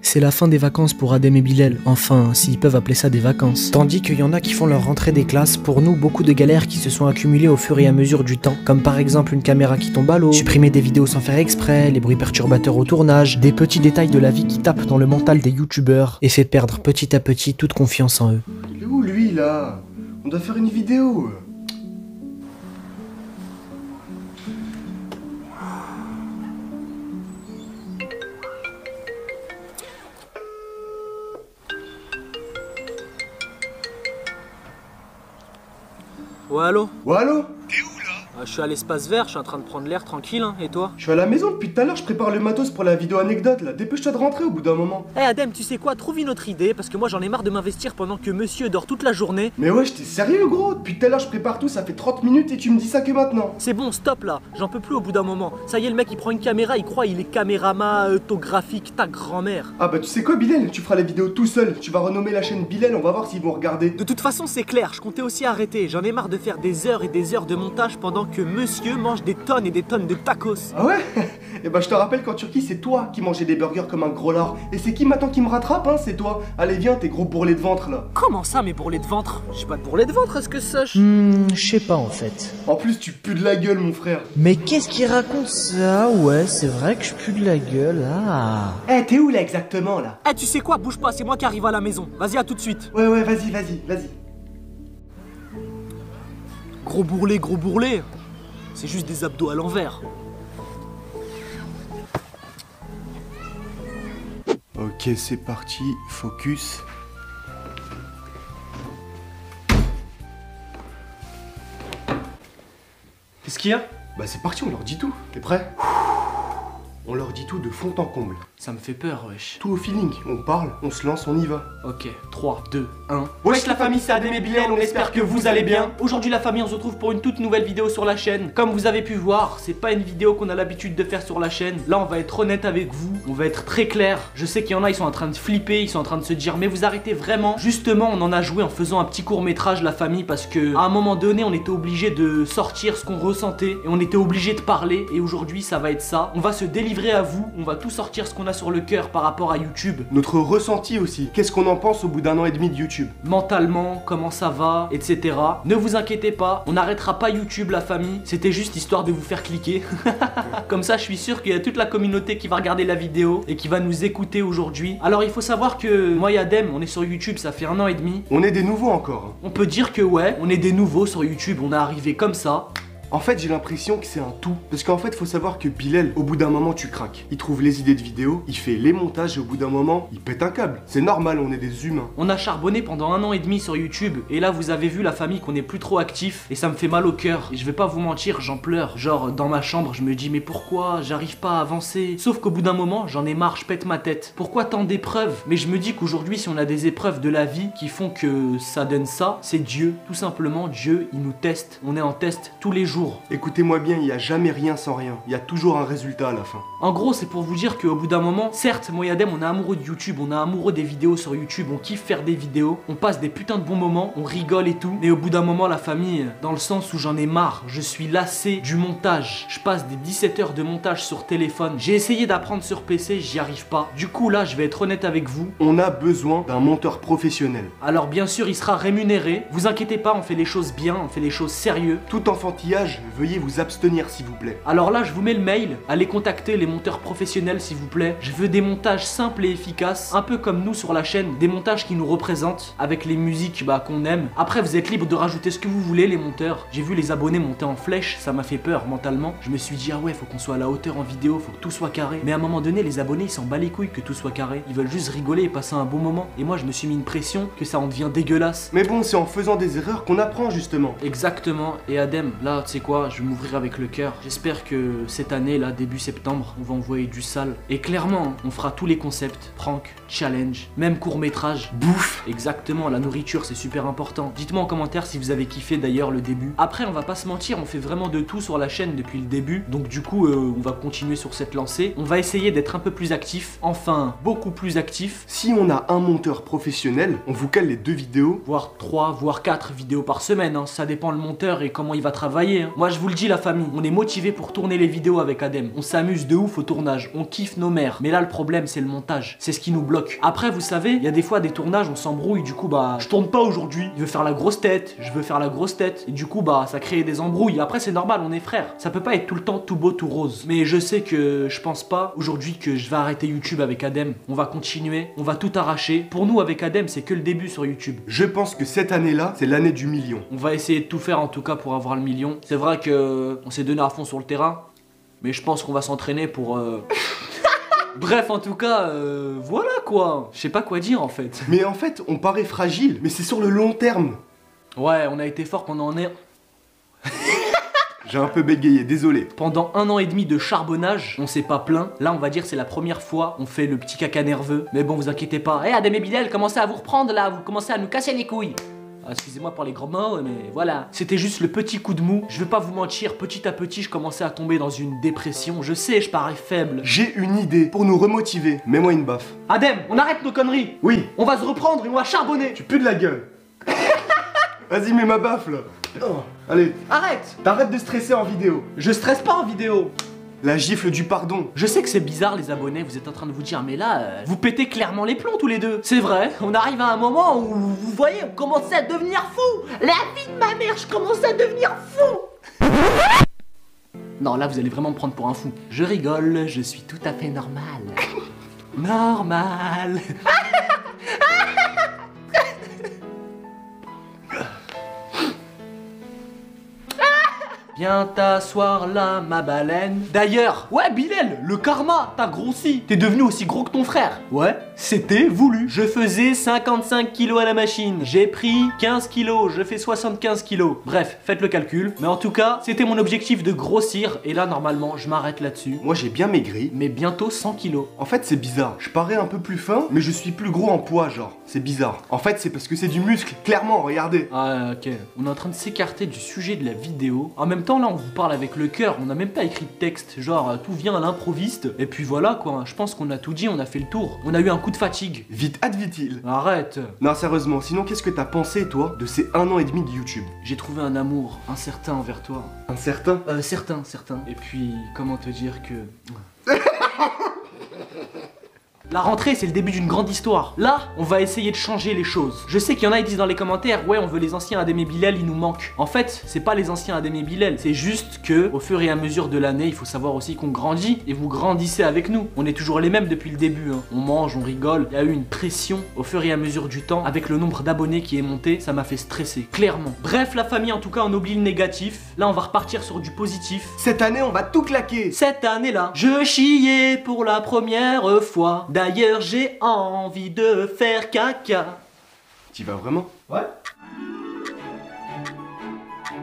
C'est la fin des vacances pour Adem et Bilal, enfin, s'ils peuvent appeler ça des vacances. Tandis qu'il y en a qui font leur rentrée des classes, pour nous, beaucoup de galères qui se sont accumulées au fur et à mesure du temps, comme par exemple une caméra qui tombe à l'eau, supprimer des vidéos sans faire exprès, les bruits perturbateurs au tournage, des petits détails de la vie qui tapent dans le mental des youtubeurs et fait perdre petit à petit toute confiance en eux. Il est où lui là? On doit faire une vidéo. Ouais, allô? Ouais, allô? T'es où là? Je suis à l'espace vert, je suis en train de prendre l'air tranquille, hein, et toi? Je suis à la maison depuis tout à l'heure, je prépare le matos pour la vidéo anecdote là. Dépêche-toi de rentrer au bout d'un moment. Eh Adem, tu sais quoi? Trouve une autre idée, parce que moi j'en ai marre de m'investir pendant que monsieur dort toute la journée. Mais ouais, j'étais sérieux gros? Depuis tout à l'heure je prépare tout, ça fait 30 minutes et tu me dis ça que maintenant. C'est bon, stop là, j'en peux plus au bout d'un moment. Ça y est, le mec il prend une caméra, il croit il est caméramatographique, ta grand-mère. Ah bah tu sais quoi Bilal? Tu feras les vidéos tout seul. Tu vas renommer la chaîne Bilal, on va voir s'ils vont regarder. De toute façon, c'est clair, je comptais aussi arrêter. J'en ai marre de faire des heures et des heures de montage pendant que monsieur mange des tonnes et des tonnes de tacos. Ah ouais? Et bah je te rappelle qu'en Turquie c'est toi qui mangeais des burgers comme un gros lard. Et c'est qui maintenant qui me rattrape hein? C'est toi. Allez viens tes gros bourrelets de ventre là. Comment ça, mes bourrelets de ventre? J'ai pas de bourrelets de ventre, est-ce que ça? Je sais pas en fait. En plus tu pues de la gueule mon frère. Mais qu'est-ce qu'il raconte ça? Ouais, c'est vrai que je pue de la gueule. Ah. Eh t'es où là exactement là? Eh, tu sais quoi? Bouge pas, c'est moi qui arrive à la maison. Vas-y, à tout de suite. Ouais vas-y. Gros bourrelet. C'est juste des abdos à l'envers. Ok c'est parti, focus. Qu'est-ce qu'il y a? Bah c'est parti, on leur dit tout. T'es prêt? On leur dit tout de fond en comble. Ça me fait peur, wesh. Tout au feeling, on parle, on se lance, on y va. Ok, 3, 2, 1. Wesh la famille, c'est Adem et Bilal, on espère que vous allez bien. Aujourd'hui la famille, on se retrouve pour une toute nouvelle vidéo sur la chaîne. Comme vous avez pu voir, c'est pas une vidéo qu'on a l'habitude de faire sur la chaîne. Là on va être honnête avec vous, on va être très clair. Je sais qu'il y en a, ils sont en train de flipper, ils sont en train de se dire mais vous arrêtez vraiment. Justement on en a joué en faisant un petit court métrage la famille, parce que à un moment donné on était obligé de sortir ce qu'on ressentait et on était obligé de parler. Et aujourd'hui ça va être ça, on va se délivrer à vous, on va tout sortir ce qu'on a sur le cœur par rapport à YouTube. Notre ressenti aussi, qu'est-ce qu'on en pense au bout d'un an et demi de YouTube? Mentalement, comment ça va, etc. Ne vous inquiétez pas, on n'arrêtera pas YouTube la famille, c'était juste histoire de vous faire cliquer. Comme ça je suis sûr qu'il y a toute la communauté qui va regarder la vidéo et qui va nous écouter aujourd'hui. Alors il faut savoir que moi et Adem, on est sur YouTube, ça fait 1 an et demi. On est des nouveaux encore. On peut dire que ouais, on est des nouveaux sur YouTube, on est arrivé comme ça. En fait, j'ai l'impression que c'est un tout. Parce qu'en fait, faut savoir que Bilal, au bout d'un moment, tu craques. Il trouve les idées de vidéos, il fait les montages et au bout d'un moment, il pète un câble. C'est normal, on est des humains. On a charbonné pendant 1 an et demi sur YouTube et là vous avez vu la famille qu'on est plus trop actif et ça me fait mal au cœur. Et je vais pas vous mentir, j'en pleure. Genre dans ma chambre, je me dis mais pourquoi j'arrive pas à avancer? Sauf qu'au bout d'un moment, j'en ai marre, je pète ma tête. Pourquoi tant d'épreuves? Mais je me dis qu'aujourd'hui, si on a des épreuves de la vie qui font que ça donne ça, c'est Dieu. Tout simplement, Dieu, il nous teste. On est en test tous les jours. Écoutez-moi bien, il n'y a jamais rien sans rien. Il y a toujours un résultat à la fin. En gros, c'est pour vous dire qu'au bout d'un moment, certes, moi et Adem, on est amoureux de YouTube, on est amoureux des vidéos sur YouTube, on kiffe faire des vidéos, on passe des putains de bons moments, on rigole et tout. Mais au bout d'un moment, la famille, dans le sens où j'en ai marre, je suis lassé du montage. Je passe des 17 heures de montage sur téléphone. J'ai essayé d'apprendre sur PC, j'y arrive pas. Du coup, là, je vais être honnête avec vous. On a besoin d'un monteur professionnel. Alors bien sûr, il sera rémunéré. Vous inquiétez pas, on fait les choses bien, on fait les choses sérieux. Tout enfantillage, veuillez vous abstenir s'il vous plaît. Alors là, je vous mets le mail. Allez contacter les monteurs professionnels s'il vous plaît. Je veux des montages simples et efficaces, un peu comme nous sur la chaîne, des montages qui nous représentent, avec les musiques qu'on aime. Après, vous êtes libre de rajouter ce que vous voulez, les monteurs. J'ai vu les abonnés monter en flèche, ça m'a fait peur mentalement. Je me suis dit, ah ouais, faut qu'on soit à la hauteur en vidéo, faut que tout soit carré. Mais à un moment donné, les abonnés, ils s'en battent les couilles que tout soit carré. Ils veulent juste rigoler et passer un bon moment. Et moi, je me suis mis une pression que ça en devient dégueulasse. Mais bon, c'est en faisant des erreurs qu'on apprend justement. Exactement. Et Adem, là, tu sais quoi, je vais m'ouvrir avec le cœur. J'espère que cette année, là, début septembre, on va envoyer du sale. Et clairement, on fera tous les concepts. Prank, challenge, même court-métrage, bouffe. Exactement, la nourriture, c'est super important. Dites-moi en commentaire si vous avez kiffé d'ailleurs le début. Après, on va pas se mentir, on fait vraiment de tout sur la chaîne depuis le début. Donc du coup, on va continuer sur cette lancée. On va essayer d'être un peu plus actif. Enfin, beaucoup plus actif. Si on a un monteur professionnel, on vous cale les 2 vidéos. Voire 3, voire 4 vidéos par semaine. Hein. Ça dépend le monteur et comment il va travailler. hein. Moi je vous le dis la famille, on est motivé pour tourner les vidéos avec Adem. On s'amuse de ouf au tournage, on kiffe nos mères. Mais là le problème c'est le montage, c'est ce qui nous bloque. Après vous savez, il y a des fois des tournages, on s'embrouille, du coup bah je tourne pas aujourd'hui. Il veut faire la grosse tête, je veux faire la grosse tête. Et du coup bah ça crée des embrouilles. Après c'est normal, on est frères. Ça peut pas être tout le temps tout beau, tout rose. Mais je sais que je pense pas aujourd'hui que je vais arrêter YouTube avec Adem. On va continuer, on va tout arracher. Pour nous avec Adem c'est que le début sur YouTube. Je pense que cette année-là, c'est l'année du million. On va essayer de tout faire en tout cas pour avoir le million. C'est vrai que on s'est donné à fond sur le terrain, mais je pense qu'on va s'entraîner pour... Bref, en tout cas, voilà quoi. Je sais pas quoi dire en fait. Mais en fait, on paraît fragile, mais c'est sur le long terme. Ouais, on a été fort pendant J'ai un peu bégayé, désolé. Pendant 1 an et demi de charbonnage, on s'est pas plaint. Là, on va dire c'est la première fois, on fait le petit caca nerveux. Mais bon, vous inquiétez pas. Eh, Adem et Bilal, commencez à vous reprendre là, vous commencez à nous casser les couilles. Ah, excusez-moi pour les gros mots, mais voilà. C'était juste le petit coup de mou. Je vais pas vous mentir, petit à petit, je commençais à tomber dans une dépression. Je sais, je parais faible. J'ai une idée pour nous remotiver. Mets-moi une baffe. Adem, on arrête nos conneries. Oui. On va se reprendre et on va charbonner. Tu pues de la gueule. Vas-y, mets ma baffe là. Oh. Allez, Arrête. t'arrêtes de stresser en vidéo. Je stresse pas en vidéo. La gifle du pardon. Je sais que c'est bizarre les abonnés, vous êtes en train de vous dire mais là, vous pétez clairement les plombs tous les deux. C'est vrai, on arrive à un moment où, vous voyez, on commençait à devenir fou. La vie de ma mère, je commençais à devenir fou. Non, là vous allez vraiment me prendre pour un fou. Je rigole, je suis tout à fait normal. Normal. Viens t'asseoir là, ma baleine. D'ailleurs, ouais, Bilal, le karma, t'as grossi. T'es devenu aussi gros que ton frère. Ouais, c'était voulu. Je faisais 55 kilos à la machine. J'ai pris 15 kilos, je fais 75 kilos. Bref, faites le calcul. Mais en tout cas, c'était mon objectif de grossir. Et là, normalement, je m'arrête là-dessus. Moi, j'ai bien maigri. Mais bientôt 100 kilos. En fait, c'est bizarre. Je parais un peu plus fin, mais je suis plus gros en poids, genre. C'est bizarre. En fait, c'est parce que c'est du muscle. Clairement, regardez. Ah, ok. On est en train de s'écarter du sujet de la vidéo. En même temps, là, on vous parle avec le cœur. On n'a même pas écrit de texte. Genre, tout vient à l'improviste. Et puis voilà, quoi. Je pense qu'on a tout dit, on a fait le tour. On a eu un coup de fatigue. Vite advit-il. Arrête. Non, sérieusement, sinon, qu'est-ce que t'as pensé, toi, de ces 1 an et demi de YouTube? J'ai trouvé un amour incertain envers toi. Incertain? Certain. Et puis, comment te dire que... La rentrée, c'est le début d'une grande histoire. Là, on va essayer de changer les choses. Je sais qu'il y en a qui disent dans les commentaires, ouais, on veut les anciens Adem et Bilal, ils nous manquent. En fait, c'est pas les anciens Adem et Bilal, c'est juste que, au fur et à mesure de l'année, il faut savoir aussi qu'on grandit et vous grandissez avec nous. On est toujours les mêmes depuis le début, hein. On mange, on rigole. Il y a eu une pression au fur et à mesure du temps, avec le nombre d'abonnés qui est monté, ça m'a fait stresser, clairement. Bref, la famille, en tout cas, on oublie le négatif. Là, on va repartir sur du positif. Cette année, on va tout claquer. Cette année-là, je chiais pour la première fois. D'ailleurs, j'ai envie de faire caca. T'y vas vraiment? Ouais.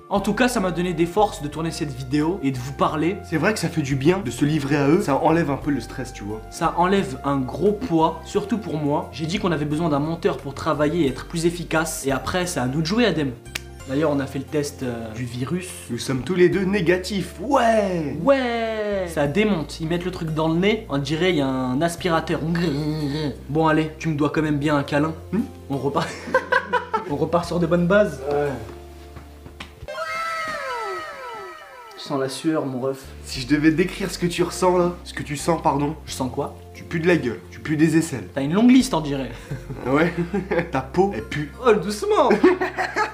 En tout cas, ça m'a donné des forces de tourner cette vidéo et de vous parler. C'est vrai que ça fait du bien de se livrer à eux. Ça enlève un peu le stress, tu vois. Ça enlève un gros poids, surtout pour moi. J'ai dit qu'on avait besoin d'un monteur pour travailler et être plus efficace. Et après, c'est à nous de jouer, Adem. D'ailleurs, on a fait le test du virus. Nous sommes tous les deux négatifs. Ouais. Ouais. Ça démonte. Ils mettent le truc dans le nez. On dirait il y a un aspirateur. Bon, allez, tu me dois quand même bien un câlin. On repart. On repart sur de bonnes bases. Ouais. Je sens la sueur, mon ref. Si je devais décrire ce que tu ressens là, ce que tu sens, pardon, Je sens quoi? tu pues de la gueule, tu pues des aisselles. T'as une longue liste, on dirait. Ouais. Ta peau, elle pue. Oh, doucement.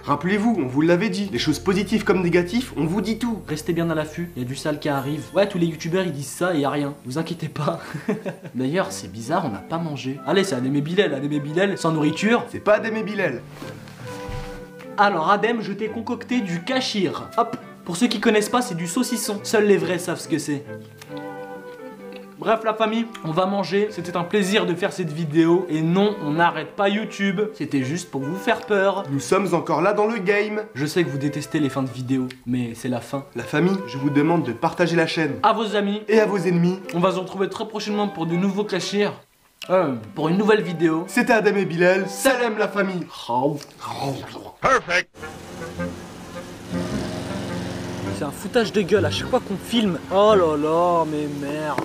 Rappelez-vous, on vous l'avait dit, les choses positives comme négatives, on vous dit tout. Restez bien à l'affût, il y a du sale qui arrive. Ouais, tous les youtubeurs ils disent ça et y a rien. Vous inquiétez pas. D'ailleurs, c'est bizarre, on n'a pas mangé. Allez, c'est Adem et Bilal, sans nourriture. C'est pas Adem et Bilal. Alors, Adem, je t'ai concocté du kachir. Hop. Pour ceux qui connaissent pas, c'est du saucisson. Seuls les vrais savent ce que c'est. Bref, la famille, on va manger. C'était un plaisir de faire cette vidéo. Et non, on n'arrête pas YouTube. C'était juste pour vous faire peur. Nous sommes encore là dans le game. Je sais que vous détestez les fins de vidéo, mais c'est la fin. La famille, je vous demande de partager la chaîne. À vos amis. Et à vos ennemis. On va se retrouver très prochainement pour de nouveaux Kachir. Pour une nouvelle vidéo. C'était Adem et Bilal. Salam la famille. Perfect. C'est un foutage de gueule à chaque fois qu'on filme. Oh là là, mais merde.